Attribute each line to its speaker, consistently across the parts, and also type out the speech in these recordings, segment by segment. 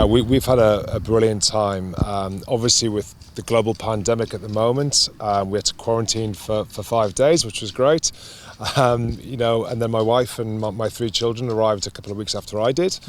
Speaker 1: We've had a brilliant time. Obviously, with the global pandemic at the moment, we had to quarantine for 5 days, which was great. And then my wife and my 3 children arrived a couple of weeks after I did.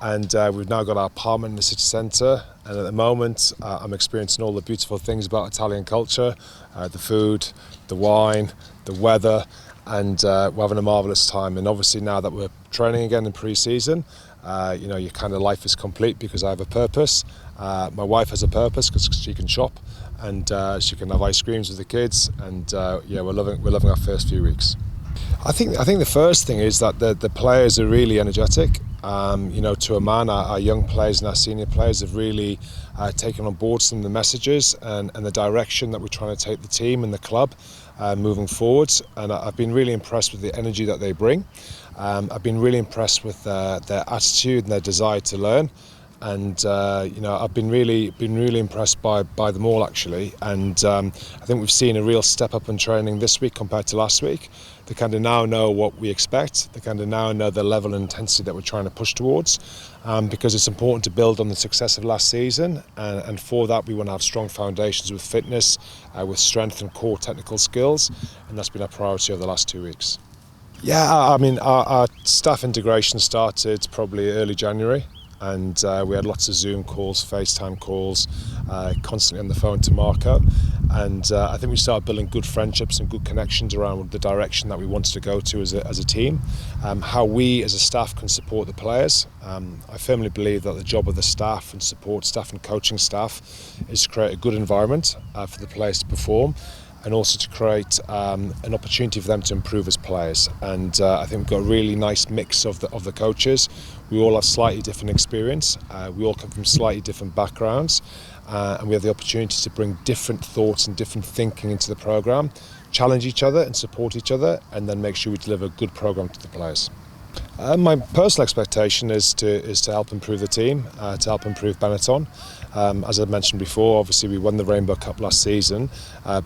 Speaker 1: And we've now got our apartment in the city centre. And at the moment, I'm experiencing all the beautiful things about Italian culture, the food, the wine, the weather, and we're having a marvellous time. And obviously now that we're training again in pre-season, your kind of life is complete because I have a purpose. My wife has a purpose because she can shop and she can have ice creams with the kids. And we're loving our first few weeks. I think the first thing is that the players are really energetic. To a man, our young players and our senior players have really taken on board some of the messages and the direction that we're trying to take the team and the club moving forward. And I've been really impressed with the energy that they bring. I've been really impressed with their attitude and their desire to learn. And I've been really impressed by them all, actually. And I think we've seen a real step up in training this week compared to last week. They kind of now know what we expect. They kind of now know the level and intensity that we're trying to push towards, because it's important to build on the success of last season. And for that, we want to have strong foundations with fitness, with strength and core technical skills. And that's been our priority over the last 2 weeks. Yeah, I mean, our staff integration started probably early January. And we had lots of Zoom calls, FaceTime calls, constantly on the phone to Marco. And I think we started building good friendships and good connections around the direction that we wanted to go to as a team. How we as a staff can support the players. I firmly believe that the job of the staff and support staff and coaching staff is to create a good environment for the players to perform, and also to create an opportunity for them to improve as players. And I think we've got a really nice mix of the coaches. We all have slightly different experience. We all come from slightly different backgrounds, and we have the opportunity to bring different thoughts and different thinking into the programme, challenge each other and support each other, and then make sure we deliver a good programme to the players. My personal expectation is to help improve the team, to help improve Benetton. As I mentioned before, obviously we won the Rainbow Cup last season.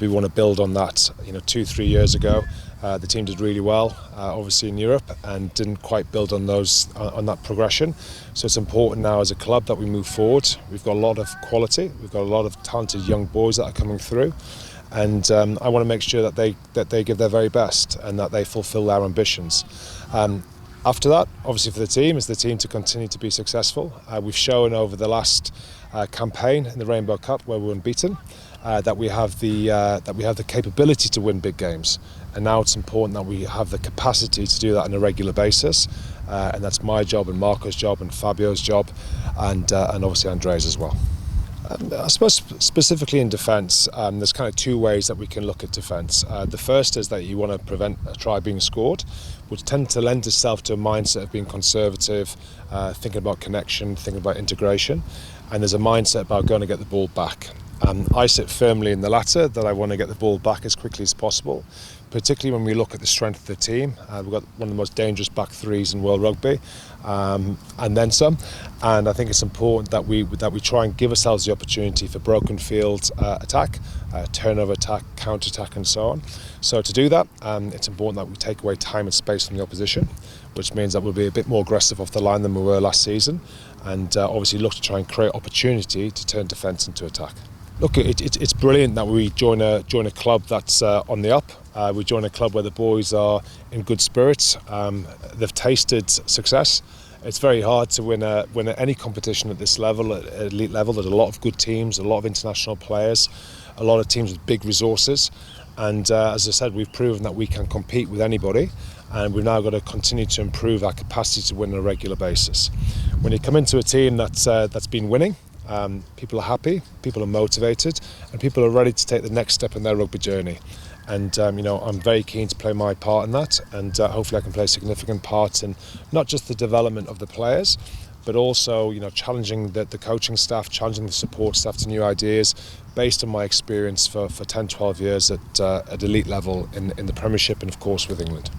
Speaker 1: We want to build on that. 2-3 years ago, the team did really well, obviously in Europe, and didn't quite build on that progression. So it's important now as a club that we move forward. We've got a lot of quality. We've got a lot of talented young boys that are coming through. And I want to make sure that they give their very best and that they fulfil their ambitions. After that, obviously for the team, is the team to continue to be successful. We've shown over the last campaign in the Rainbow Cup, where we were unbeaten, that we have the capability to win big games. And now it's important that we have the capacity to do that on a regular basis. And that's my job and Marco's job and Fabio's job, and obviously Andrea's as well. I suppose specifically in defence, there's kind of 2 ways that we can look at defence. The first is that you want to prevent a try being scored, which tends to lend itself to a mindset of being conservative, thinking about connection, thinking about integration, and there's a mindset about going to get the ball back. I sit firmly in the latter, that I want to get the ball back as quickly as possible, particularly when we look at the strength of the team. We've got one of the most dangerous back threes in world rugby, and then some. And I think it's important that we try and give ourselves the opportunity for broken field attack, turnover attack, counter attack, and so on. So to do that, it's important that we take away time and space from the opposition, which means that we'll be a bit more aggressive off the line than we were last season, and obviously look to try and create opportunity to turn defence into attack. Look, it's brilliant that we join a club that's on the up. We join a club where the boys are in good spirits. They've tasted success. It's very hard to win any competition at this level, at elite level. There's a lot of good teams, a lot of international players, a lot of teams with big resources. And as I said, we've proven that we can compete with anybody. And we've now got to continue to improve our capacity to win on a regular basis. When you come into a team that's been winning, people are happy, people are motivated, and people are ready to take the next step in their rugby journey. And I'm very keen to play my part in that, and hopefully I can play a significant part in not just the development of the players, but also challenging the coaching staff, challenging the support staff to new ideas, based on my experience for 10-12 years at elite level in the Premiership and of course with England.